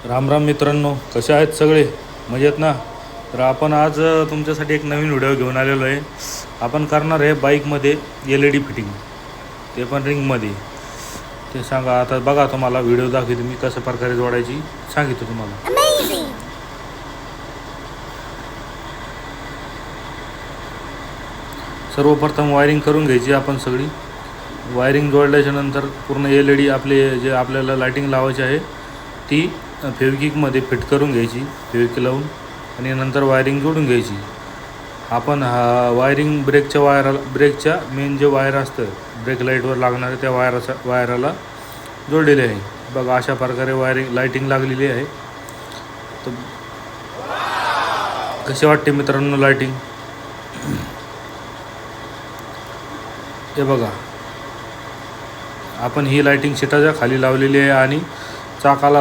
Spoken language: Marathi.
राम राम मित्रांनो, कसे आहेत सगळे? मजेत ना? तर आपण आज तुमच्यासाठी एक नवीन व्हिडिओ घेऊन आलेलो आहे. आपण करणार आहे बाईकमध्ये LED फिटिंग, ते पण रिंगमध्ये. ते सांगा आता, बघा तुम्हाला व्हिडिओ दाखवतो मी कशा प्रकारे जोडायची सांगितलं तुम्हाला. सर्वप्रथम वायरिंग करून घ्यायची आपण सगळी. वायरिंग जोडल्याच्या नंतर पूर्ण LED आपले जे आपल्याला लाईटिंग लावायची आहे ती फेविक्विकमध्ये फिट करून घ्यायची, फेविक्विक लावून, आणि नंतर वायरिंग जोडून घ्यायची. आपण वायरिंग ब्रेकच्या मेन जे वायर असतं ब्रेक लाईटवर लागणारे त्या वायराला जोडलेले आहे. बघा अशा प्रकारे लाईटिंग लागलेली आहे. तर कशी वाटते मित्रांनो लाईटिंग? हे बघा, आपण ही लाईटिंग सीटाच्या खाली लावलेली आहे आणि चाकाला